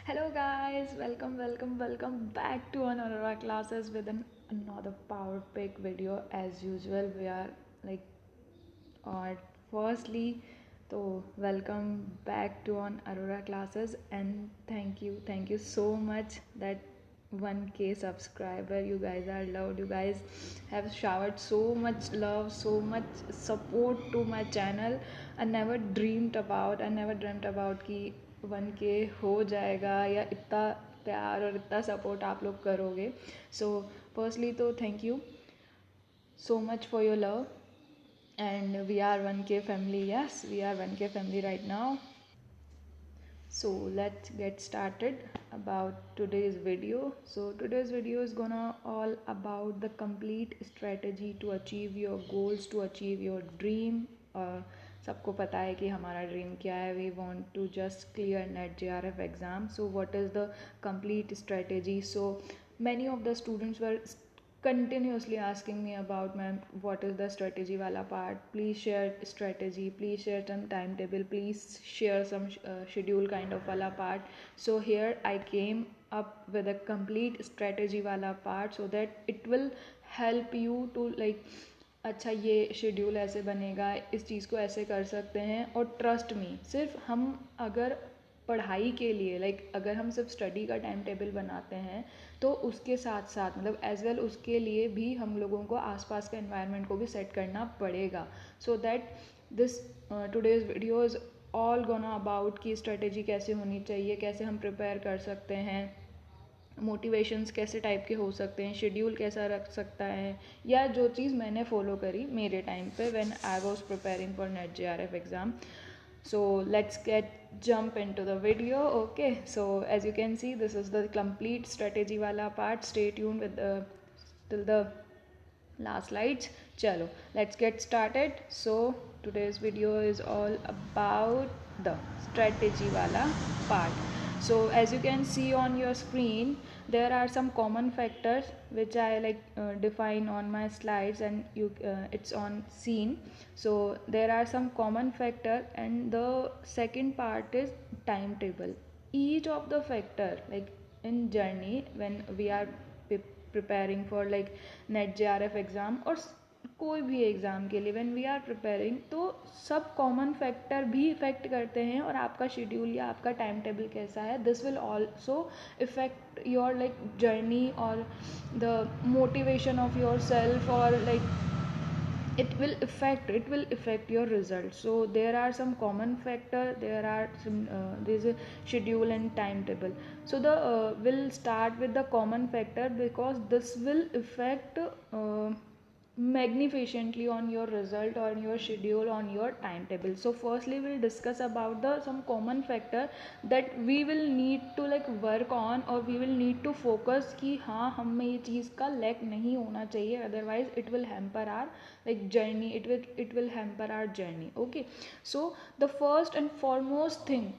Hello guys, welcome back to another classes with another power pick video. As usual, we are like or firstly, so welcome back to on Aurora classes and thank you so much that 1K subscriber. You guys are loved. You guys have showered so much love, so much support to my channel. I never dreamt about कि 1K हो जाएगा या इतना प्यार और इतना support आप लोग करोगे. So firstly तो thank you so much for your love, and we are 1K family. Yes, we are 1K family right now. So let's get started about today's video. So today's video is gonna all about the complete strategy to achieve your goals, to achieve your dream. सबको पता है कि हमारा dream क्या है. We want to just clear NET JRF exam. So what is the complete strategy? So many of the students were continuously asking me about, ma'am, what is the strategy wala part, please share strategy, please share some timetable, please share some schedule kind of wala part. So here I came up with a complete strategy wala part so that it will help you to like अच्छा ये schedule ऐसे बनेगा, इस चीज़ को ऐसे कर सकते हैं. और ट्रस्ट मी, सिर्फ हम अगर पढ़ाई के लिए अगर हम सिर्फ स्टडी का टाइम टेबल बनाते हैं तो उसके साथ साथ मतलब एज वेल उसके लिए भी हम लोगों को आसपास का एनवायरनमेंट को भी सेट करना पड़ेगा. So that this today's video is all gonna about कि स्ट्रेटेजी कैसे होनी चाहिए, कैसे हम प्रिपेयर कर सकते हैं, मोटिवेशंस कैसे टाइप के हो सकते हैं, शेड्यूल कैसा रख सकता है, या जो चीज़ मैंने फॉलो करी मेरे टाइम पे when I was preparing for net JRF exam. So let's get jump into the video. Okay, so as you can see, this is the complete strategy wala part. Stay tuned with the till the last slides. Chalo, let's get started. So today's video is all about the strategy wala part. So as you can see on your screen, there are some common factors which I define on my slides, and it's on scene. So there are some common factor, and the second part is timetable. Each of the factor, like in journey when we are preparing for like net JRF exam और कोई भी exam के लिए when we are preparing, तो सब common factor भी effect करते हैं. और आपका शेड्यूल या आपका टाइम टेबल कैसा है, this will also effect your like journey और the motivation of your self, और like it will affect your results. So there are some common factor, there's a schedule and timetable. So the will start with the common factor because this will affect magnificently on your result, on your schedule, on your timetable. So firstly we'll discuss about the some common factor that we will need to like work on, or we will need to focus कि हाँ हमें ये चीज़ का lack नहीं होना चाहिए, otherwise it will hamper our like journey, it will hamper our journey. Okay, so the first and foremost thing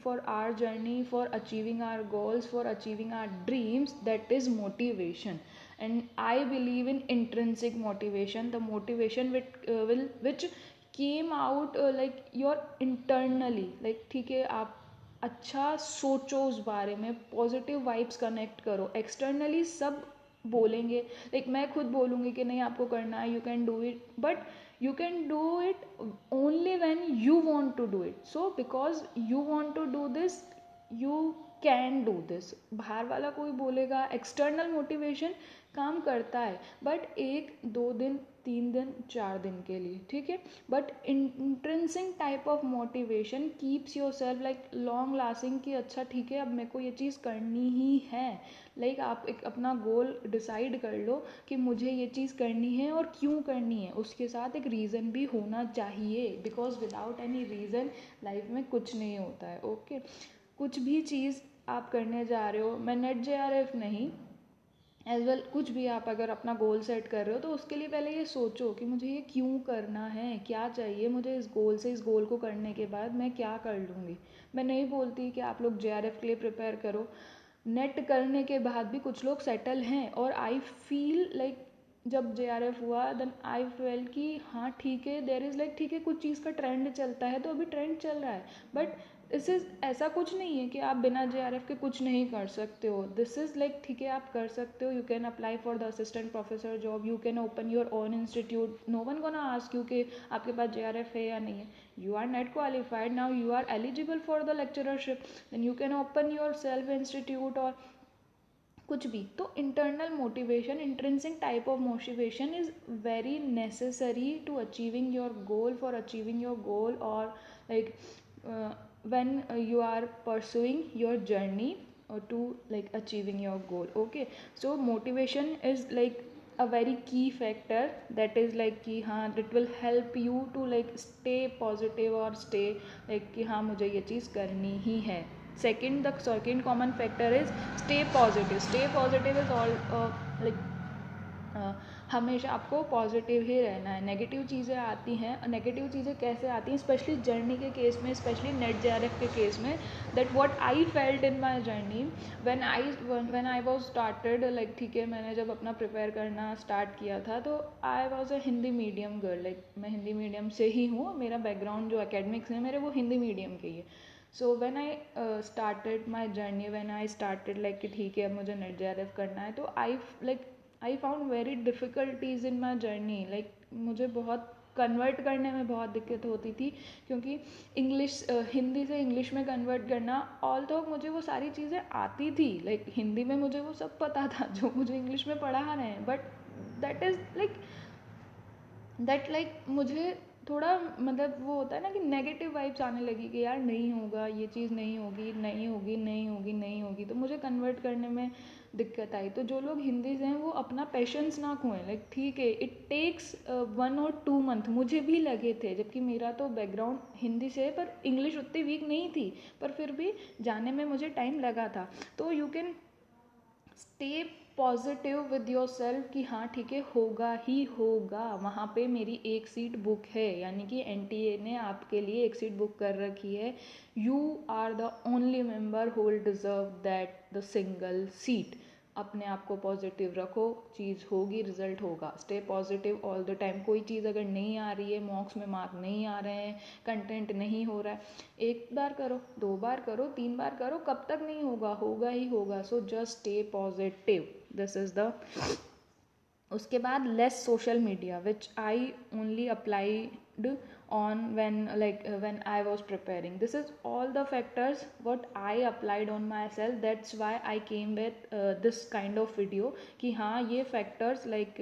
for our journey, for achieving our goals, for achieving our dreams, that is motivation. And I believe in intrinsic motivation, the motivation which came out like your internally, like ठीक है आप अच्छा सोचो उस बारे में, positive vibes connect करो. Externally सब बोलेंगे, लाइक मैं खुद बोलूँगी कि नहीं आपको करना है, you can do it, but you can do it only when you want to do it. So because you want to do this, you can do this. बाहर वाला कोई बोलेगा, एक्सटर्नल मोटिवेशन काम करता है बट 1 2 दिन 3 दिन 4 दिन के लिए, ठीक है. But intrinsic type of motivation keeps your self like long lasting, कि अच्छा ठीक है अब मेरे को ये चीज़ करनी ही है. लाइक आप एक अपना गोल डिसाइड कर लो कि मुझे ये चीज़ करनी है और क्यों करनी है, उसके साथ एक रीज़न भी होना चाहिए. Because without any reason life में कुछ नहीं होता है. ओके, कुछ भी चीज़ आप करने जा रहे हो, मैं नेट JRF नहीं, एज वेल कुछ भी आप अगर अपना गोल सेट कर रहे हो तो उसके लिए पहले ये सोचो कि मुझे ये क्यों करना है, क्या चाहिए मुझे इस गोल से, इस गोल को करने के बाद मैं क्या कर लूँगी. मैं नहीं बोलती कि आप लोग JRF के लिए प्रिपेयर करो, नेट करने के बाद भी कुछ लोग सेटल हैं. और आई फील लाइक जब JRF हुआ देन आई फेल कि हाँ ठीक है, देयर इज़ लाइक ठीक है, कुछ चीज़ का ट्रेंड चलता है तो अभी ट्रेंड चल रहा है, बट दिस इज़ ऐसा कुछ नहीं है कि आप बिना JRF के कुछ नहीं कर सकते हो. दिस इज़ लाइक ठीक है, आप कर सकते हो. You can apply for the assistant professor job, you can open your own institute. No one gonna ask you कि आपके पास JRF है या नहीं है. You are net qualified now, you are eligible for the lecturership, then you can open your self institute or कुछ भी. तो internal motivation, intrinsic type of motivation is very necessary to achieving your goal, for achieving your goal, और like when you are pursuing your journey to like achieving your goal. Okay, so motivation is like a very key factor that is like कि हाँ it will help you to like stay positive or stay like कि हाँ मुझे ये चीज़ करनी ही है. Second, the second common factor is stay positive. Stay positive is all like हमेशा आपको पॉजिटिव ही रहना है. नेगेटिव चीज़ें आती हैं, नेगेटिव चीज़ें कैसे आती हैं, स्पेशली जर्नी के केस में, स्पेशली नेट JRF के केस में. That what I felt in my journey when I was started like ठीक है, मैंने जब अपना प्रिपेयर करना स्टार्ट किया था तो I was a Hindi medium girl. Like मैं हिंदी मीडियम से ही हूँ, मेरा बैकग्राउंड जो एकेडमिक्स है मेरे वो हिंदी मीडियम के ही है. So when I started my journey, when I started like कि ठीक है अब मुझे नेट JRF करना है, तो I found very difficulties in my journey. Like मुझे बहुत कन्वर्ट करने में बहुत दिक्कत होती थी, क्योंकि इंग्लिश हिंदी से इंग्लिश में कन्वर्ट करना, ऑल तो मुझे वो सारी चीज़ें आती थी. लाइक हिंदी में मुझे वो सब पता था जो मुझे इंग्लिश में पढ़ा रहे हैं, बट दैट इज़ लाइक मुझे थोड़ा मतलब वो होता है ना कि नेगेटिव वाइब्स आने लगी कि यार नहीं होगा, ये चीज़ नहीं होगी, नहीं होगी, नहीं होगी, नहीं होगी. तो मुझे कन्वर्ट करने में दिक्कत आई. तो जो लोग हिंदी से हैं वो अपना पेशेंस ना खोएं. लाइक ठीक है, इट टेक्स 1 और 2 मंथ, मुझे भी लगे थे, जबकि मेरा तो बैकग्राउंड हिंदी से है पर इंग्लिश उतनी वीक नहीं थी, पर फिर भी जाने में मुझे टाइम लगा था. तो you can stay positive with your self कि हाँ ठीक है, होगा ही होगा. वहाँ पे मेरी एक सीट बुक है, यानी कि NTA ने आपके लिए एक सीट बुक कर रखी है. You are the only member who will deserve that the single seat. अपने आप को पॉजिटिव रखो, चीज़ होगी, रिजल्ट होगा. Stay positive all the time. कोई चीज़ अगर नहीं आ रही है, मॉक्स में मार्क नहीं आ रहे हैं, कंटेंट नहीं हो रहा है, 1 बार करो, 2 बार करो, 3 बार करो, कब तक नहीं होगा, होगा ही होगा. So just stay positive. This is the. उसके बाद less social media, which I only applied on when I was preparing. This is all the factors what I applied on myself. That's why I came with this kind of video कि हाँ ये factors like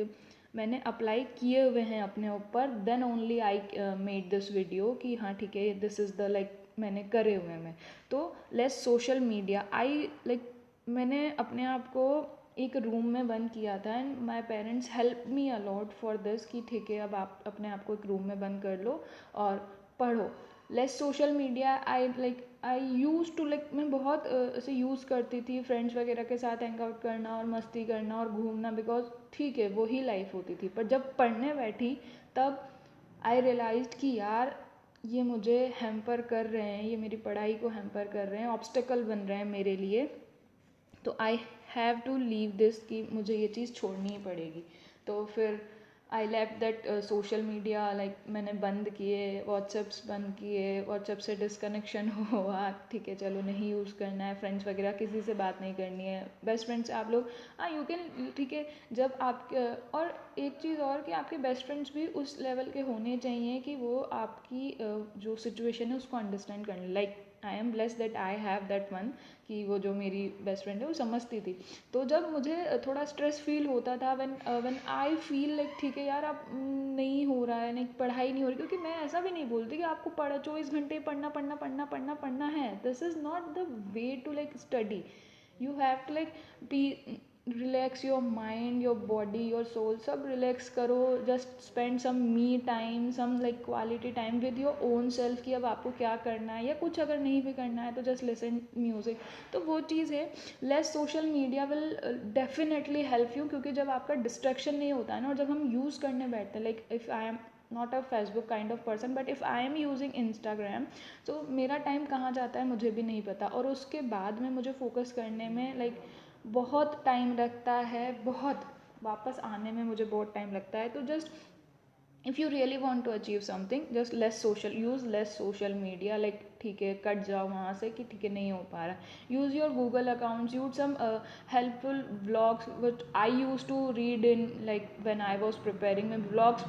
मैंने apply किए हुए हैं अपने ऊपर. Then only I made this video कि हाँ ठीक है, दिस इज़ द लाइक मैंने करे हुए हैं. तो less social media. I like मैंने अपने आप को एक रूम में बंद किया था, and my parents help me a lot for this कि ठीक है अब आप अपने आप को एक रूम में बंद कर लो और पढ़ो. Less social media. I use to like मैं बहुत ऐसे यूज़ करती थी फ्रेंड्स वगैरह के साथ हैंग आउट करना और मस्ती करना और घूमना, बिकॉज ठीक है वही लाइफ होती थी. पर जब पढ़ने बैठी तब आई रियलाइज्ड कि यार ये मुझे हैम्पर कर रहे हैं, ये मेरी पढ़ाई को हैम्पर कर रहे हैं, ऑब्स्टेकल बन रहे हैं मेरे लिए. तो I have to leave this कि मुझे ये चीज़ छोड़नी ही पड़ेगी. तो फिर I left that social media. Like मैंने बंद किए, व्हाट्सएप्स बंद किए, व्हाट्सएप से डिसकनेक्शन हुआ. ठीक है चलो नहीं यूज़ करना है, फ्रेंड्स वगैरह किसी से बात नहीं करनी है. बेस्ट फ्रेंड्स आप लोग हाँ यू कैन ठीक है, जब आप और एक चीज़ और कि आपके बेस्ट फ्रेंड्स भी उस लेवल के होने चाहिए कि वो आपकी जो सिचुएशन है उसको अंडरस्टैंड कर लें. Like I am blessed that I have that one कि वो जो मेरी बेस्ट फ्रेंड है वो समझती थी. तो जब मुझे थोड़ा स्ट्रेस फील होता था, व्हेन आई फील लाइक ठीक है यार अब नहीं हो रहा है, नहीं पढ़ाई नहीं हो रही, क्योंकि मैं ऐसा भी नहीं बोलती कि आपको 24 घंटे पढ़ना पढ़ना पढ़ना पढ़ना पढ़ना है. This is not the way to like study. You have to like be relax your mind, your body, your soul, सब रिलैक्स करो. Just spend some me time, some like quality time with your own self कि अब आपको क्या करना है, या कुछ अगर नहीं भी करना है तो जस्ट लिसन म्यूज़िक. तो वो चीज़ है. Less social media will definitely help you, क्योंकि जब आपका डिस्ट्रैक्शन नहीं होता है ना, और जब हम यूज़ करने बैठते हैं, like if I am not a Facebook kind of person, but if I am using Instagram, तो मेरा टाइम कहाँ जाता है मुझे भी नहीं पता, और उसके बाद में मुझे फोकस करने में लाइक बहुत टाइम लगता है, बहुत. वापस आने में मुझे बहुत टाइम लगता है. तो just if you really want to achieve something, just use less social media. Like ठीक है, कट जाओ वहाँ से कि ठीक है नहीं हो पा रहा. use your Google accounts, use some helpful vlogs which I used to read in, like when I was preparing. मैं blogs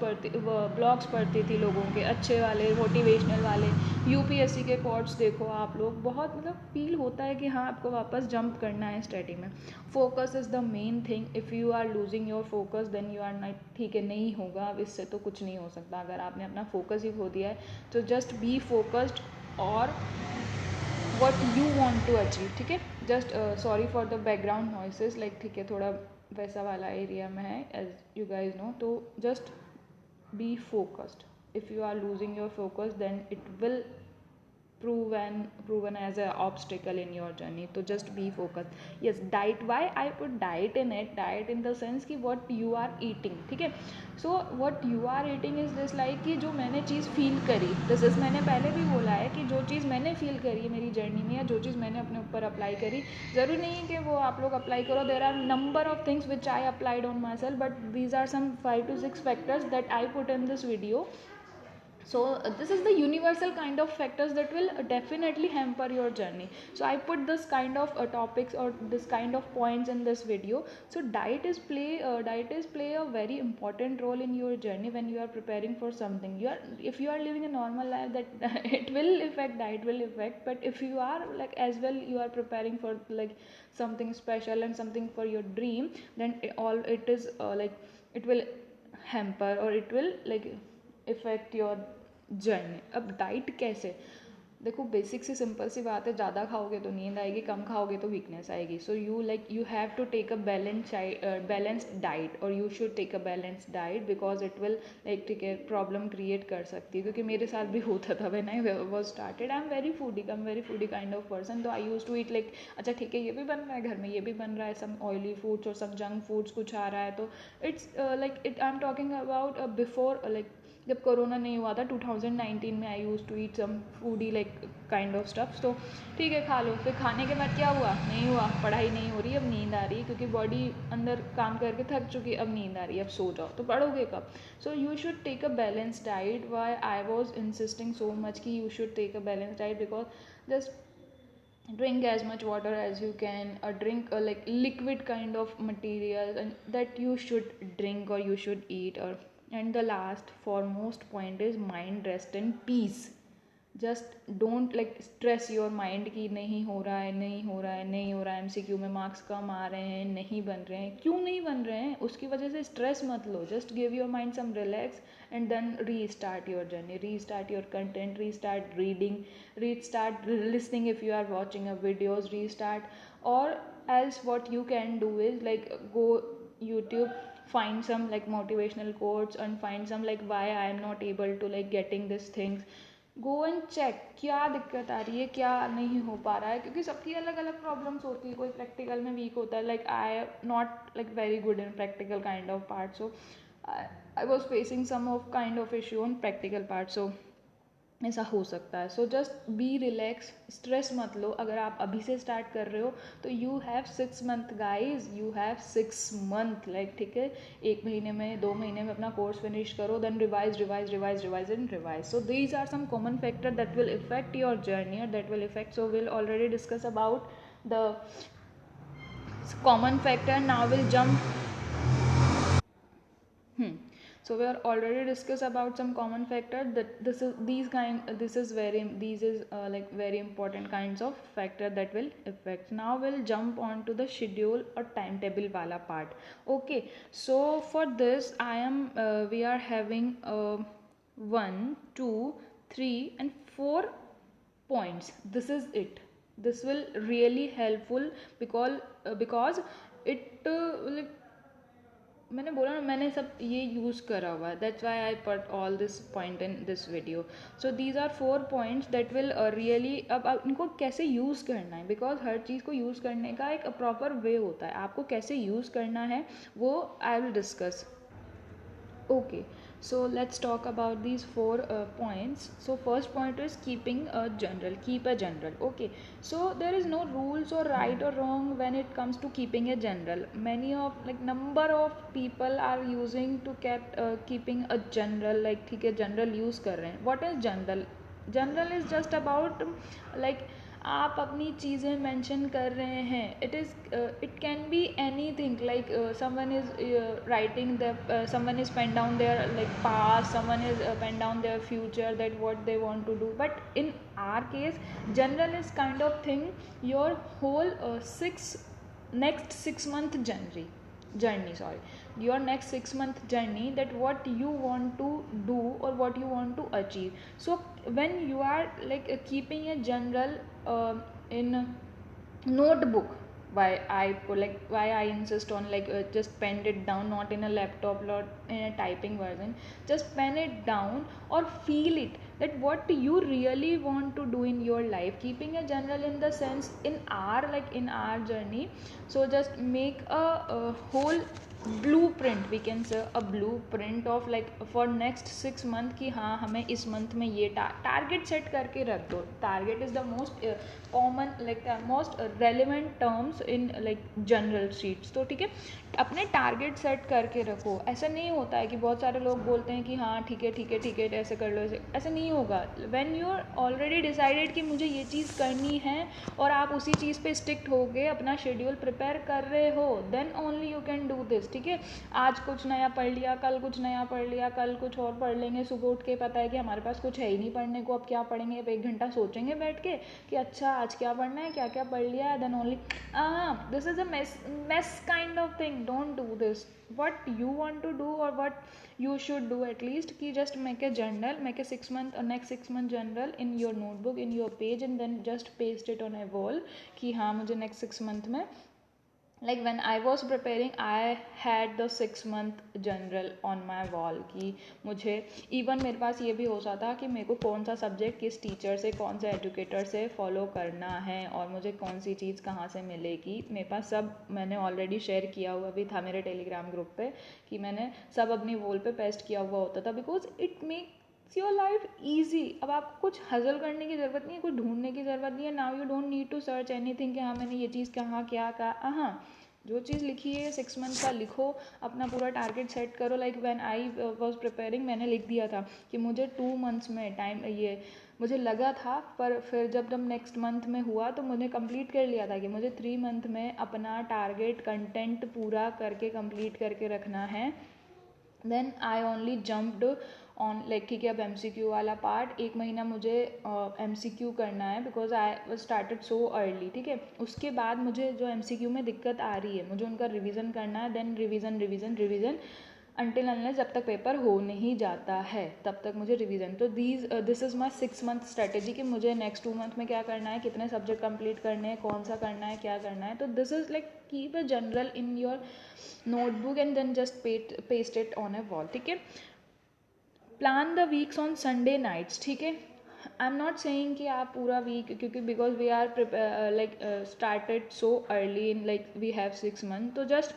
पढ़ती थी लोगों के अच्छे वाले, मोटिवेशनल वाले. यूपीएससी के कोट्स देखो आप लोग, बहुत मतलब फील होता है कि हाँ आपको वापस जंप करना है स्टडी में. Focus is the main thing. If you are losing your focus then you are not, ठीक है नहीं होगा, अब इससे तो कुछ नहीं हो सकता. अगर आपने अपना फोकस ही खो दिया है तो जस्ट बी फोकस्ड और what you want to achieve. ठीक है, just sorry for the background noises, like ठीक है थोड़ा वैसा वाला एरिया में है एज यू गाइज नो. तो just be focused. If you are losing your focus then it will proven as a obstacle in your journey. So just be focused. Yes, diet, why I put diet in it, diet in the sense कि what you are eating. ठीक है, so what you are eating is this, like कि जो मैंने चीज़ feel करी, this is, मैंने पहले भी बोला है कि जो चीज़ मैंने फील करी है मेरी जर्नी में, या जो चीज़ मैंने अपने ऊपर अप्लाई करी, ज़रूरी नहीं है कि वो आप लोग अप्लाई करो. There are number of things which I applied on my self, but these are some 5 to 6 factors that I put in this video. So this is the universal kind of factors that will definitely hamper your journey. So I put this kind of topics or this kind of points in this video. So diet is play a very important role in your journey when you are preparing for something. If you are living a normal life, that it will affect, diet will affect. But if you are like as well, you are preparing for like something special and something for your dream, then it is like it will hamper or it will like effect your journey. अब diet कैसे, देखो basic से simple सी बात है, ज़्यादा खाओगे तो नींद आएगी, कम खाओगे तो वीकनेस आएगी. So you have to take a balanced diet, और you should take a balanced diet because it will like ठीक है प्रॉब्लम क्रिएट कर सकती है. क्योंकि मेरे साथ भी होता था when I was started. I am very foodie kind of person. तो आई यूज टू ईट लाइक अच्छा ठीक है ये भी बन रहा है घर में, ये भी बन रहा है, सम ऑयली फूड्स और सम जंक फूड्स कुछ आ रहा है. तो it's like it I am talking about before, like जब कोरोना नहीं हुआ था 2019 में, I use to eat some foodie like kind of stuffs. तो ठीक है खा लो, फिर खाने के बाद क्या हुआ, नहीं हुआ, पढ़ाई नहीं हो रही, अब नींद आ रही है क्योंकि बॉडी अंदर काम करके थक चुकी, अब नींद आ रही है, अब सो जाओ. तो पढ़ोगे कब. So you should take a balance diet. Why I was insisting so much कि you should take a balance diet, because just drink as much water as you can, drink like liquid kind of material and that you should drink or you should eat. Or and the last foremost point is mind rest and peace. Just don't like stress your mind कि नहीं हो रहा है, नहीं हो रहा है, नहीं हो रहा है, एमसीक्यू में मार्क्स कम आ रहे हैं, नहीं बन रहे हैं. क्यों नहीं बन रहे हैं उसकी वजह से स्ट्रेस मत लो. Just give your mind some relax and then restart your journey, restart your content, restart reading, restart listening if you are watching a videos, restart. Or else what you can do is like go YouTube, find some like motivational quotes and find some like why I am not able to like getting these things. Go and check क्या दिक्कत आ रही है, क्या नहीं हो पा रहा है, क्योंकि सबकी अलग अलग प्रॉब्लम्स होती है. कोई प्रैक्टिकल में वीक होता है, like I am not like very good in practical kind of part. So I was facing some of kind of issue on practical part. So ऐसा हो सकता है. So just be relax, stress मत लो. अगर आप अभी से स्टार्ट कर रहे हो तो you have 6 month guys, you have 6 month. Like ठीक है 1 महीने में 2 महीने में अपना कोर्स फिनिश करो, then revise and revise. So these are some common factor that will effect your journey और that will effect. So will already discuss about the common factor. Now will jump. So we are already discussed about some common factors that this is like very important kinds of factor that will affect. Now we'll jump on to the schedule or timetable wala part. Okay, so for this I am we are having 1 2 3 and 4 points. This is it. This will really helpful because it like मैंने बोला ना, मैंने सब ये use करा हुआ है. That's why I put all this point in this video. So these are 4 points that will really. अब इनको कैसे यूज़ करना है, बिकॉज हर चीज़ को यूज़ करने का एक प्रॉपर वे होता है. आपको कैसे यूज़ करना है वो आई will discuss. Okay, So let's talk about these four points. So first point is keeping a journal. Keep a journal. Okay, so there is no rules or right or wrong when it comes to keeping a journal. Many of like number of people are using to get keeping a journal, like ठीक है journal use कर रहे हैं. What is journal? Journal is just about like आप अपनी चीज़ें mention कर रहे हैं. It can be any thing like someone is writing the someone is pen down their like past, someone is pen down their future that what they want to do. But in our case journal is kind of thing your whole next 6 month journey, sorry, your next 6 month journey, that what you want to do or what you want to achieve. So when you are like keeping a journal in a notebook, why I insist on like just pen it down, not in a laptop, not in a typing version. Just pen it down or feel it, that what you really want to do in your life. Keeping a journal in the sense in our journey. So just make a whole blueprint, we can say a blueprint of like for next 6 month कि हाँ हमें इस month में ये target set करके रख दो. Target is the most common like most relevant terms in like general sheets. तो ठीक है, अपने टारगेट सेट करके रखो. ऐसा नहीं होता है कि बहुत सारे लोग बोलते हैं कि हाँ ठीक है ऐसे कर लो, ऐसे नहीं होगा. When you are already decided कि मुझे ये चीज़ करनी है और आप उसी चीज़ पे स्टिक हो गए, अपना शेड्यूल प्रिपेयर कर रहे हो, then only you can do this. ठीक है, आज कुछ नया पढ़ लिया, कल कुछ नया पढ़ लिया, कल कुछ और पढ़ लेंगे. सुबह उठ के पता है कि हमारे पास कुछ है ही नहीं पढ़ने को, अब क्या पढ़ेंगे. अब 1 घंटा सोचेंगे बैठ के कि अच्छा आज क्या पढ़ना है, क्या क्या पढ़ लिया है, then only this is a mess kind of thing. Don't do this. What you want to do or what you should do at least कि just make a journal, make a 6 month or next 6 month journal in your notebook, in your page, and then just paste it on a wall कि हाँ मुझे next 6 month में like when I was preparing I had the 6 month journal on my wall कि मुझे even मेरे पास ये भी हो जाता कि मेरे को कौन सा सब्जेक्ट किस टीचर से, कौन से एजुकेटर से फॉलो करना है और मुझे कौन सी चीज़ कहाँ से मिलेगी. मेरे पास सब मैंने ऑलरेडी शेयर किया हुआ भी था मेरे टेलीग्राम ग्रुप पे कि मैंने सब अपनी वॉल पे पेस्ट किया हुआ होता था, because it make your life easy. अब आपको कुछ हजल करने की ज़रूरत नहीं है, कुछ ढूंढने की ज़रूरत नहीं है. Now you don't need to search anything कि हाँ मैंने ये चीज़ कहाँ क्या कहा. हाँ, जो चीज़ लिखी है 6 मंथ का लिखो, अपना पूरा टारगेट सेट करो. Like when I was preparing मैंने लिख दिया था कि मुझे 2 मंथ्स में टाइम ये मुझे लगा था, पर फिर जब नेक्स्ट मंथ में हुआ तो मैंने कंप्लीट कर लिया था कि मुझे 3 मंथ में अपना टारगेट कंटेंट पूरा करके कंप्लीट करके रखना है. Then I only jumped on like ठीक है अब MCQ वाला पार्ट 1 महीना मुझे MCQ करना है because I started so early. ठीक है, उसके बाद मुझे जो MCQ में दिक्कत आ रही है मुझे उनका रिवीजन करना है. देन रिवीजन अनटिल अनलेस जब तक पेपर हो नहीं जाता है तब तक मुझे रिवीजन. तो this is my 6 month strategy कि मुझे नेक्स्ट 2 मंथ में क्या करना है, कितने सब्जेक्ट कंप्लीट करने हैं, कौन सा करना है, क्या करना है. तो this is like keep a journal in your notebook and then just paste it on a wall. ठीक है, plan the weeks on Sunday nights. ठीक है, आई एम नॉट सेइंग कि आप पूरा वीक, क्योंकि because we are like started so early in like we have 6 month. तो just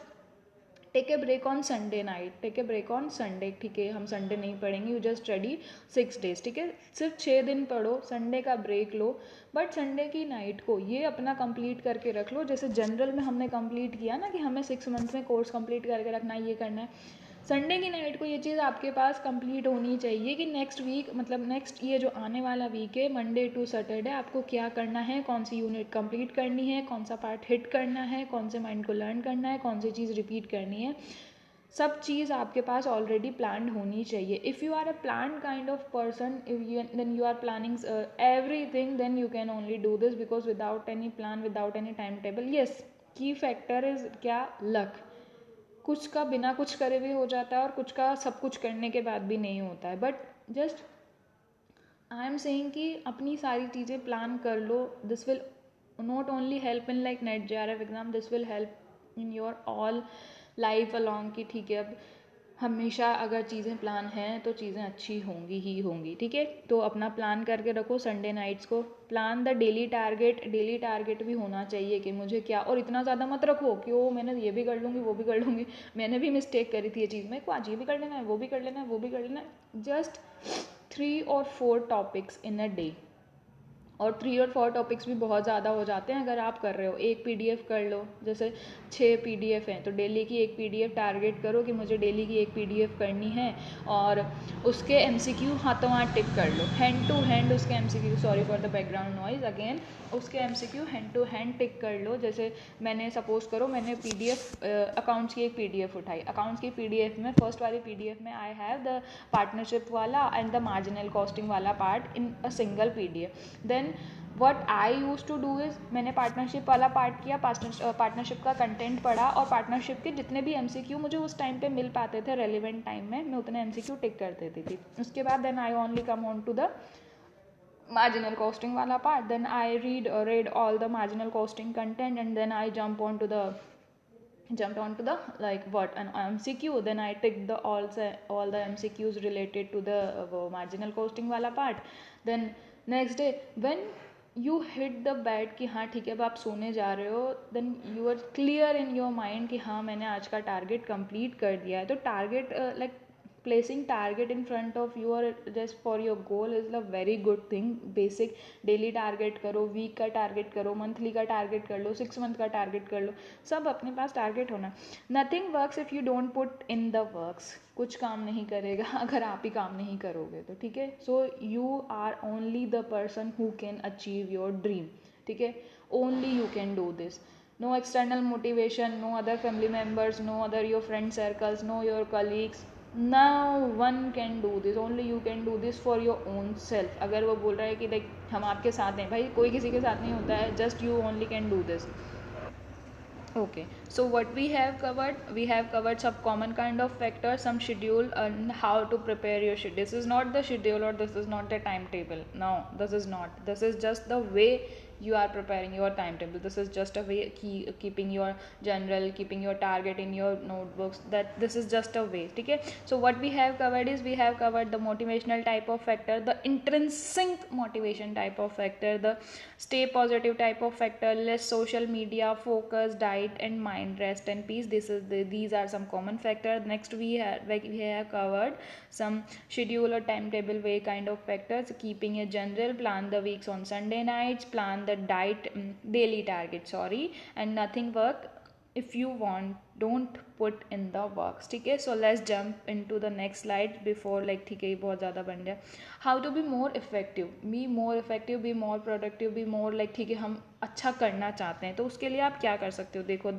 take a break on Sunday night, take a break on Sunday. ठीक है, हम संडे नहीं पढ़ेंगे, यू जस्ट स्टडी 6 days. ठीक है, सिर्फ 6 दिन पढ़ो, संडे का ब्रेक लो, बट संडे की नाइट को ये अपना कंप्लीट करके रख लो. जैसे जनरल में हमने कंप्लीट किया ना कि हमें 6 मंथ में कोर्स कंप्लीट करके रखना है, ये करना है. संडे की नाइट को ये चीज़ आपके पास कंप्लीट होनी चाहिए कि नेक्स्ट वीक मतलब नेक्स्ट ये जो आने वाला वीक है मंडे टू सैटरडे आपको क्या करना है, कौन सी यूनिट कंप्लीट करनी है, कौन सा पार्ट हिट करना है, कौन से माइंड को लर्न करना है, कौन सी चीज़ रिपीट करनी है. सब चीज़ आपके पास ऑलरेडी प्लान्ड होनी चाहिए. If you are a plan kind of person, then you are planning everything, then you can only do this. Because without any plan, without any time table, yes key factor is क्या, luck. कुछ का बिना कुछ करे भी हो जाता है और कुछ का सब कुछ करने के बाद भी नहीं होता है. But just I am saying कि अपनी सारी चीज़ें प्लान कर लो. This will not only help in like NET JRF exam, this will help in your all life along. कि ठीक है अब हमेशा अगर चीज़ें प्लान हैं तो चीज़ें अच्छी होंगी ही होंगी, ठीक है। तो अपना प्लान करके रखो संडे नाइट्स को। प्लान द डेली टारगेट भी होना चाहिए कि मुझे क्या, और इतना ज़्यादा मत रखो कि वो मैंने ये भी कर लूँगी वो भी कर लूँगी। मैंने भी मिस्टेक करी थी ये चीज़ में, को आज ये भी कर लेना है वो भी कर लेना है वो भी कर लेना है। जस्ट 3 और 4 टॉपिक्स इन अ डे, और 3 और 4 टॉपिक्स भी बहुत ज़्यादा हो जाते हैं अगर आप कर रहे हो। एक पीडीएफ कर लो, जैसे 6 पीडीएफ हैं तो डेली की एक पीडीएफ टारगेट करो कि मुझे डेली की एक पीडीएफ करनी है, और उसके एमसीक्यू हाथों हाथ टिक कर लो, हैंड टू हैंड उसके MCQ, sorry for the background noise again, उसके एमसीक्यू हैंड टू हैंड टिक कर लो। जैसे मैंने सपोज करो मैंने पीडीएफ अकाउंट्स की एक पीडीएफ उठाई, अकाउंट्स की पीडीएफ में फर्स्ट वाली पीडीएफ में आई हैव द पार्टनरशिप वाला एंड द मार्जिनल कॉस्टिंग वाला part in a single PDF. Then what I use to do is, मैंने पार्टनरशिप वाला पार्ट किया, पार्टनरशिप का कंटेंट पढ़ा, और पार्टनरशिप के जितने भी एमसीक्यू मुझे उस टाइम पे मिल पाते थे रेलिवेंट टाइम में, मैं उतने एमसीक्यू टिक कर देती थी। उसके बाद then I only come on to the marginal costing wala part, then I read all the marginal costing content, and then I jumped onto the like what an MCQ, then I ticked the all the MCQs related to the marginal costing wala part. Then next day when you hit the bed कि हाँ ठीक है अब आप सोने जा रहे हो, then you are clear in your mind कि हाँ मैंने आज का टारगेट कंप्लीट कर दिया है। तो target like placing target in front of you or just for your goal is a very good thing। basic daily target करो, वीक का टारगेट करो, मंथली का टारगेट कर लो, 6 मंथ का टारगेट कर लो, सब अपने पास टारगेट होना। Nothing works if you don't put in the works, कुछ काम नहीं करेगा अगर आप ही काम नहीं करोगे तो, ठीक है। So you are only the person who can achieve your dream, ठीक है। Only you can do this, no external motivation, no other family members, no other your friend circles, no your colleagues, no one can do this, only you can do this for your own self। अगर वो बोल रहा है कि like हम आपके साथ हैं, भाई कोई किसी के साथ नहीं होता है, just you only can do this. Okay, so what we have covered some common kind of factors, some schedule, and how to prepare your schedule. This is not the schedule or this is not the timetable. No, this is not. This is just the way you are preparing your timetable. This is just a way keeping your general, keeping your target in your notebooks. That this is just a way. Okay. So what we have covered is we have covered the motivational type of factor, the intrinsic motivation type of factor, the stay positive type of factor, less social media, focus, diet and mind, rest and peace. These are some common factors. Next we have covered some schedule or timetable way kind of factors, keeping a general, plan the weeks on Sunday nights, plan the diet, daily target, sorry, and nothing work if you want, don't put in the works, ठीक है। So let's jump into the next slide before like, ठीक है ये बहुत ज़्यादा बन गया। How to be more effective, be more productive, be more like, ठीक है हम अच्छा करना चाहते हैं तो उसके लिए आप क्या कर सकते हो। देखो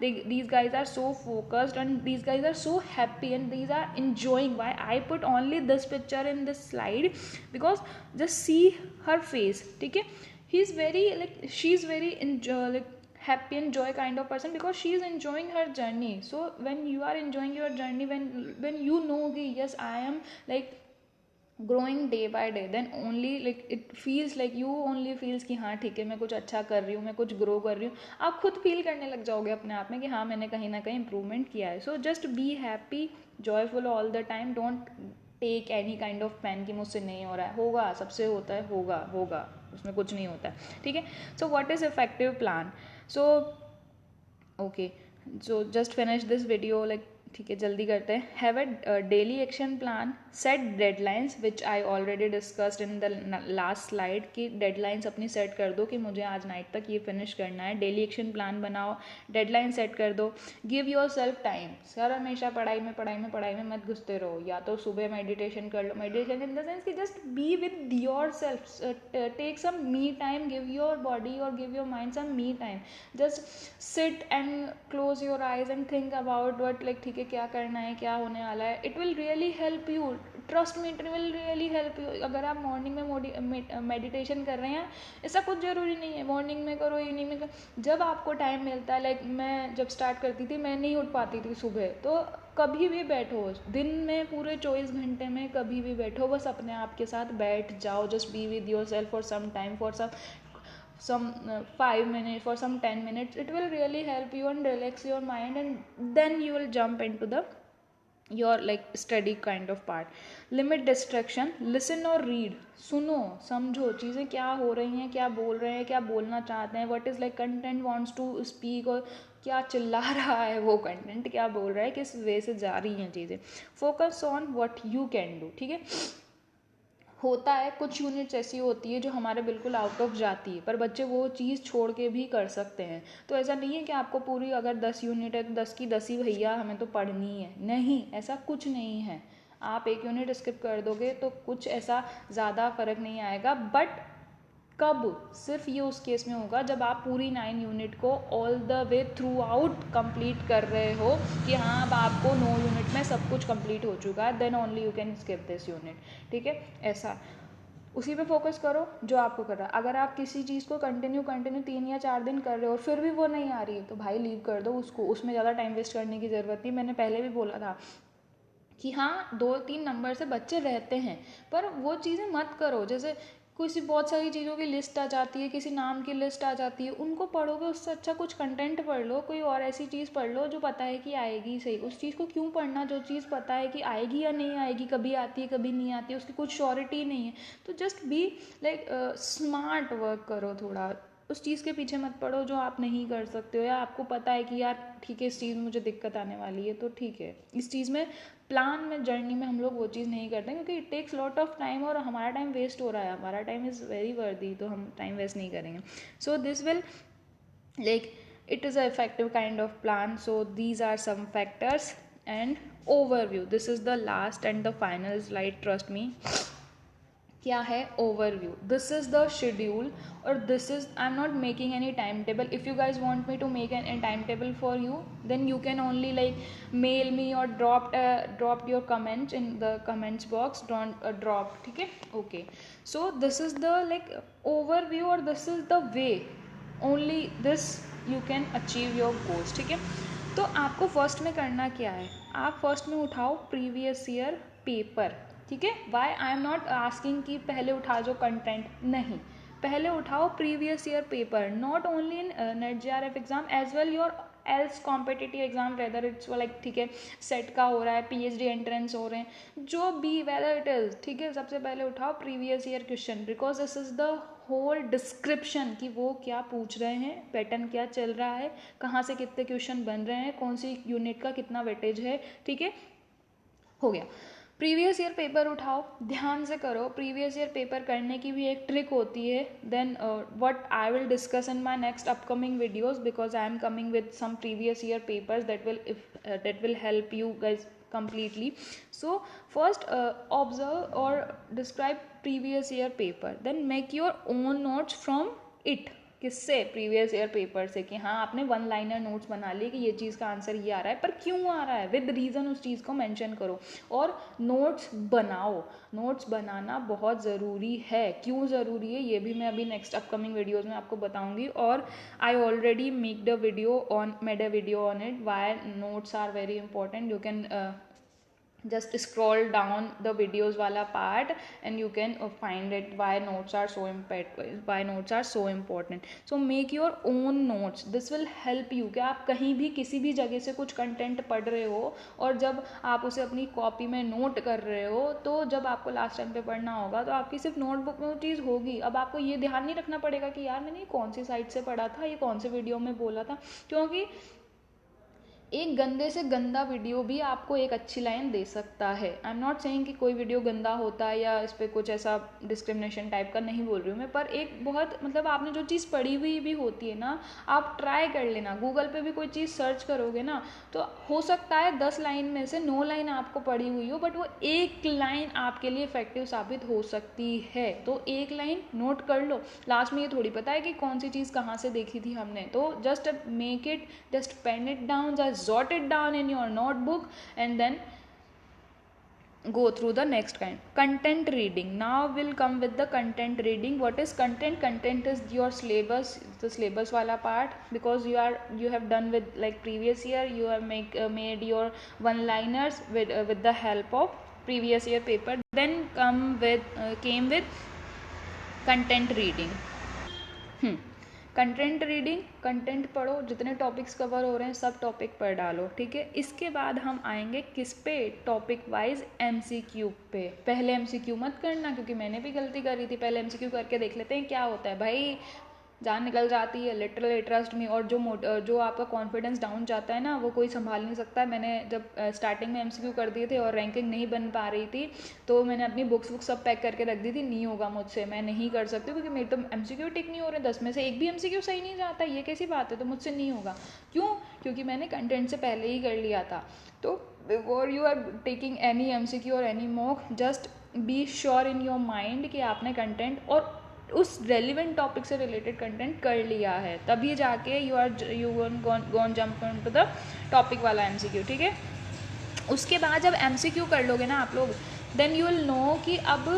these guys are so focused and these guys are so happy and these are enjoying। why I put only this picture in this slide, because just see her face, ठीक है। he is very like she is very like happy and joy kind of person because she is enjoying her journey। so when you are enjoying your journey, when you know कि yes I am like growing day by day, then only like it feels like you only feels कि हाँ ठीक है मैं कुछ अच्छा कर रही हूँ, मैं कुछ ग्रो कर रही हूँ, आप खुद फील करने लग जाओगे अपने आप में कि हाँ मैंने कहीं ना कहीं इम्प्रूवमेंट किया है। So just be happy joyful all the time, don't take any kind of pain कि मुझसे नहीं हो रहा है, होगा सबसे होता है, होगा उसमें कुछ नहीं होता है, ठीक है। सो what is effective plan. So okay, so just finish this video like, ठीक है जल्दी करते हैं। Have a daily action plan, set deadlines which I already discussed in the last slide, कि डेडलाइंस अपनी सेट कर दो कि मुझे आज नाइट तक ये फिनिश करना है। डेली एक्शन प्लान बनाओ, डेडलाइन सेट कर दो। Give your self time, sir हमेशा पढ़ाई में मत घुसते रहो, या तो सुबह मेडिटेशन कर लो, मेडिटेशन इन द सेंस कि just be with your self, take some me time, give your body और give your mind some me time, just sit and close your eyes and think about what like, ठीक है क्या करना है, क्या होने वाला है। It will really help you, trust me it will really help you. अगर आप मॉर्निंग में मेडिटेशन कर रहे हैं, ऐसा कुछ ज़रूरी नहीं है मॉर्निंग में करो इवनिंग में करो, जब आपको टाइम मिलता है। लाइक मैं जब स्टार्ट करती थी मैं नहीं उठ पाती थी सुबह, तो कभी भी बैठो दिन में पूरे 24 घंटे में कभी भी बैठो, बस अपने आप के साथ बैठ जाओ, just be with your self for some time, for some 5 minutes, for some 10 minutes, it will really help you and relax your mind, and then you will jump into the your like study kind of part. Limit distraction, listen और read, सुनो समझो चीज़ें क्या हो रही हैं, क्या बोल रहे हैं, क्या बोलना चाहते हैं, what is like content wants to speak, और क्या चिल्ला रहा है वो कंटेंट, क्या बोल रहा है, किस वे से जा रही हैं चीज़ें। Focus on what you can do, ठीक है। होता है कुछ यूनिट्स ऐसी होती है जो हमारे बिल्कुल आउट ऑफ जाती है, पर बच्चे वो चीज़ छोड़ के भी कर सकते हैं। तो ऐसा नहीं है कि आपको पूरी अगर 10 यूनिट है तो 10 की 10 ही भैया हमें तो पढ़नी है, नहीं, ऐसा कुछ नहीं है। आप एक यूनिट स्किप कर दोगे तो कुछ ऐसा ज़्यादा फर्क नहीं आएगा, बट कब, सिर्फ ये उस केस में होगा जब आप पूरी 9 यूनिट को all the way through out complete कर रहे हो, कि हाँ अब आपको 9 यूनिट में सब कुछ कंप्लीट हो चुका है, then only you can skip this unit, ठीक है। ऐसा उसी पे फोकस करो जो आपको कर रहा है। अगर आप किसी चीज़ को कंटिन्यू 3 या 4 दिन कर रहे हो और फिर भी वो नहीं आ रही है, तो भाई लीव कर दो उसको, उसमें ज़्यादा टाइम वेस्ट करने की ज़रूरत नहीं। मैंने पहले भी बोला था कि हाँ 2-3 नंबर से बच्चे रहते हैं, पर वो चीज़ें मत करो। जैसे किसी बहुत सारी चीज़ों की लिस्ट आ जाती है, किसी नाम की लिस्ट आ जाती है, उनको पढ़ोगे उससे अच्छा कुछ कंटेंट पढ़ लो, कोई और ऐसी चीज़ पढ़ लो जो पता है कि आएगी सही। उस चीज़ को क्यों पढ़ना जो चीज़ पता है कि आएगी या नहीं आएगी, कभी आती है कभी नहीं आती है, उसकी कुछ श्योरिटी नहीं है। तो just be like smart work करो थोड़ा, उस चीज़ के पीछे मत पड़ो जो आप नहीं कर सकते हो, या आपको पता है कि यार ठीक है इस चीज़ में मुझे दिक्कत आने वाली है, तो ठीक है इस चीज़ में प्लान में जर्नी में हम लोग वो चीज़ नहीं करते, क्योंकि it takes lot of time और हमारा टाइम वेस्ट हो रहा है, हमारा टाइम इज़ वेरी वर्दी, तो हम टाइम वेस्ट नहीं करेंगे। So this will like it is a effective kind of plan. So these are some factors and overview. This is the last and the final slide, trust me. क्या है overview, this is the schedule, और this is I am not making any time table. If you guys want me to make an time table for you, then you can only like mail me or drop your comments in the comments box, don't drop, ठीक है, okay. So this is the like overview, or this is the way only this you can achieve your goals, ठीक है। तो आपको first में करना क्या है, आप फर्स्ट में उठाओ प्रीवियस ईयर पेपर, ठीक है। Why I am not asking कि पहले उठा जो कंटेंट, नहीं, पहले उठाओ previous year paper, not only in net JRF exam as well your else competitive exam, whether it's like ठीक है सेट का हो रहा है, PhD एंट्रेंस हो रहे हैं, जो भी वेदर इट इज़, ठीक है। सबसे पहले उठाओ previous year question, because this is the whole description कि वो क्या पूछ रहे हैं, पैटर्न क्या चल रहा है, कहाँ से कितने क्वेश्चन बन रहे हैं, कौन सी यूनिट का कितना वेटेज है, ठीक है, हो गया। प्रीवियस ईयर पेपर उठाओ, ध्यान से करो। प्रीवियस ईयर पेपर करने की भी एक ट्रिक होती है, then what I will discuss in my next upcoming videos, because I am coming with some previous year papers that will help you guys completely. So first observe or describe previous year paper, then make your own notes from it। किससे, previous year paper से, कि हाँ आपने 1 liner notes बना लिए कि ये चीज़ का आंसर ये आ रहा है, पर क्यों आ रहा है, विद रीज़न उस चीज़ को मेंशन करो, और नोट्स बनाओ। नोट्स बनाना बहुत ज़रूरी है, क्यों ज़रूरी है ये भी मैं अभी नेक्स्ट अपकमिंग वीडियोज़ में आपको बताऊँगी, और I already made a video on it, why notes are very important. You can just scroll down the videos wala part and you can find it why notes are so important. So make your own notes, this will help you कि आप कहीं भी किसी भी जगह से कुछ content पढ़ रहे हो, और जब आप उसे अपनी कॉपी में नोट कर रहे हो, तो जब आपको लास्ट टाइम पे पढ़ना होगा तो आपकी सिर्फ नोटबुक में वो चीज़ होगी। अब आपको ये ध्यान नहीं रखना पड़ेगा कि यार मैंने कौन सी साइट से पढ़ा था, ये कौन से वीडियो में बोला था, क्योंकि एक गंदे से गंदा वीडियो भी आपको एक अच्छी लाइन दे सकता है। आई एम नॉट सेइंग कि कोई वीडियो गंदा होता है या इस पर कुछ ऐसा डिस्क्रिमिनेशन टाइप का नहीं बोल रही हूँ मैं, पर एक बहुत मतलब आपने जो चीज़ पढ़ी हुई भी होती है ना, आप ट्राई कर लेना, गूगल पे भी कोई चीज़ सर्च करोगे ना, तो हो सकता है 10 लाइन में से 9 लाइन आपको पढ़ी हुई हो, बट वो एक लाइन आपके लिए इफेक्टिव साबित हो सकती है। तो एक लाइन नोट कर लो, लास्ट में ये थोड़ी पता है कि कौन सी चीज़ कहाँ से देखी थी हमने, तो just make it, just pen it down, just jot it down in your notebook and then go through the next kind. Content reading, now will come with the content reading. What is content? Content is your syllabus, the syllabus wala part, because you have done with like previous year, you have made your one liners with the help of previous year paper, then came with content reading. Content reading, content पढ़ो, जितने topics cover हो रहे हैं सब topic पढ़ डालो, ठीक है। इसके बाद हम आएंगे किस पे, टॉपिक वाइज एमसीक्यू पे। पहले एमसीक्यू मत करना, क्योंकि मैंने भी गलती करी थी। पहले एमसीक्यू करके देख लेते हैं क्या होता है। भाई जान निकल जाती है, लिटरली ट्रस्ट में। और जो आपका कॉन्फिडेंस डाउन जाता है ना, वो कोई संभाल नहीं सकता है। मैंने जब स्टार्टिंग में एमसीक्यू कर दिए थे और रैंकिंग नहीं बन पा रही थी, तो मैंने अपनी बुक्स सब पैक करके रख दी थी, नहीं होगा मुझसे, मैं नहीं कर सकती, क्योंकि मेरे तो एमसीक्यू टिक नहीं हो रहे, 10 में से एक भी एमसीक्यू सही नहीं जाता, ये कैसी बात है, तो मुझसे नहीं होगा। क्यों? क्योंकि मैंने कंटेंट से पहले ही कर लिया था। तो before you are taking any MCQ और any mock, just be sure in your mind कि आपने कंटेंट और उस रेलिवेंट टॉपिक से रिलेटेड कंटेंट कर लिया है, तभी जाके you gonna jump into the topic वाला एमसीक्यू, ठीक है। उसके बाद जब एमसीक्यू कर लोगे ना आप लोग, देन यू विल नो कि अब,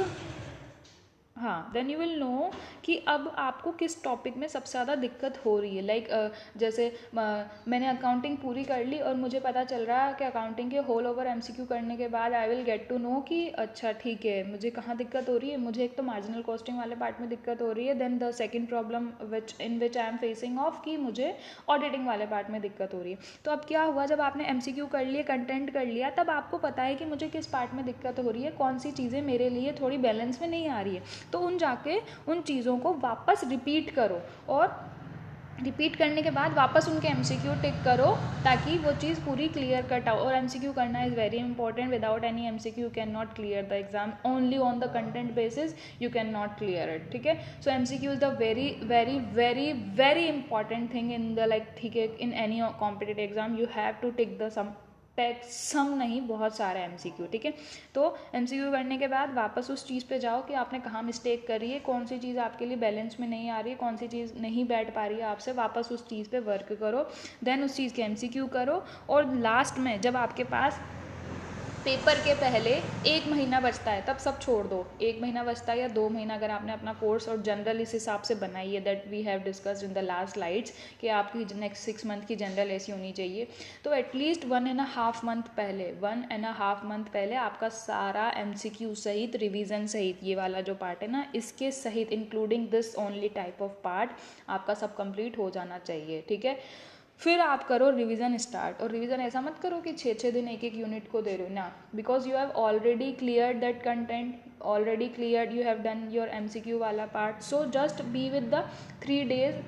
हाँ, देन यू विल नो कि अब आपको किस टॉपिक में सबसे ज़्यादा दिक्कत हो रही है। लाइक जैसे मैंने अकाउंटिंग पूरी कर ली और मुझे पता चल रहा है कि अकाउंटिंग के होल ओवर एमसीक्यू करने के बाद I will get to know कि अच्छा ठीक है, मुझे कहाँ दिक्कत हो रही है। मुझे एक तो मार्जिनल कॉस्टिंग वाले पार्ट में दिक्कत हो रही है। Then the second problem which I am facing of कि मुझे ऑडिटिंग वाले पार्ट में दिक्कत हो रही है। तो अब क्या हुआ, जब आपने एमसीक्यू कर लिए, कंटेंट कर लिया, तब आपको पता है कि मुझे किस पार्ट में दिक्कत हो रही है, कौन सी चीज़ें मेरे लिए थोड़ी बैलेंस में नहीं आ रही है। तो उन चीज़ों को वापस रिपीट करो, और रिपीट करने के बाद वापस उनके एमसीक्यू टिक करो, ताकि वो चीज़ पूरी क्लियर कट हो। और एमसीक्यू करना is very important. Without any MCQ you can not clear the exam. Only on the content basis you can not clear it, ठीक है। So MCQ is the very very very very important thing in the, like, ठीक है, in any competitive exam you have to tick the some नहीं, बहुत सारा MCQ, ठीक है। तो एमसीक्यू करने के बाद वापस उस चीज़ पे जाओ कि आपने कहाँ मिस्टेक करी है, कौन सी चीज़ आपके लिए बैलेंस में नहीं आ रही है, कौन सी चीज़ नहीं बैठ पा रही है आपसे, वापस उस चीज़ पे वर्क करो। देन उस चीज़ के एमसीक्यू करो। और लास्ट में जब आपके पास पेपर के पहले 1 महीना बचता है, तब सब छोड़ दो। 1 महीना बचता है या 2 महीना, अगर आपने अपना कोर्स और जनरल इस हिसाब से बनाई है, that we have discussed in the last slides, कि आपकी नेक्स्ट 6 मंथ की जनरल ऐसी होनी चाहिए, तो एटलीस्ट 1.5 मंथ पहले, 1.5 मंथ पहले आपका सारा एमसीक्यू सहित, रिवीजन सहित, ये वाला जो पार्ट है ना, इसके सहित, including this only type of part, आपका सब कंप्लीट हो जाना चाहिए, ठीक है। फिर आप करो रिवीजन स्टार्ट। और रिवीजन ऐसा मत करो कि 6-6 दिन एक एक यूनिट को दे रहे हो ना, because you have already clear that content, already clear, you have done your MCQ वाला part. So just be with the 3 days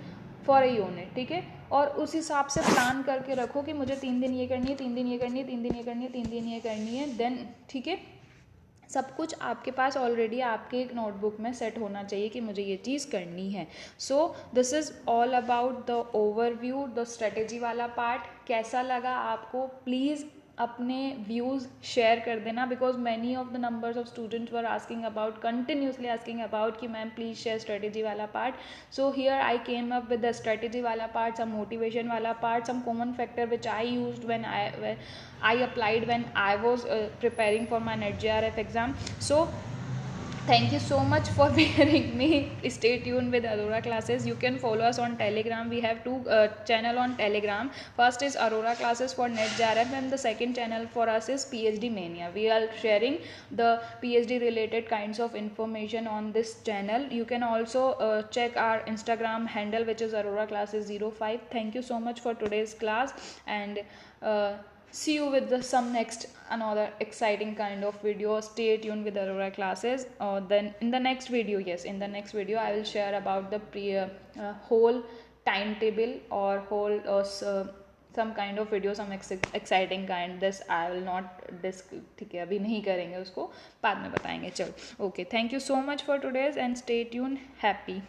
for a unit, ठीक है। और उस हिसाब से प्लान करके रखो कि मुझे 3 दिन ये करनी है, 3 दिन ये करनी है, 3 दिन ये करनी है, 3 दिन ये करनी है, देन, ठीक है, सब कुछ आपके पास ऑलरेडी आपके एक नोटबुक में सेट होना चाहिए कि मुझे ये चीज़ करनी है। So this is all about the overview, the strategy वाला पार्ट। कैसा लगा आपको, प्लीज़ अपने व्यूज़ शेयर कर देना, because many of the numbers of students were asking about, continuously asking about कि मैम प्लीज़ शेयर स्ट्रेटेजी वाला part. So here I came up with the strategy वाला पार्ट, सम मोटिवेशन वाला part, some common factor which I used when I applied when I was preparing for my NET JRF exam. So thank you so much for bearing me. Stay tuned with Aurora classes. You can follow us on Telegram. We have two channel on Telegram. First is Aurora classes for NET JRF, and the second channel for us is PhD Mania. We are sharing the PhD related kinds of information on this channel. You can also check our Instagram handle, which is Aurora classes 05. Thank you so much for today's class, and see you with some next another exciting kind of video. Stay tuned with Aurora classes. Then in the next video, yes, in the next video I will share about the whole timetable or whole some kind of video, some exciting kind. This I will not disc, ठीक है, अभी नहीं करेंगे उसको, बाद में बताएंगे। चलो, okay, thank you so much for today's, and stay tuned. Happy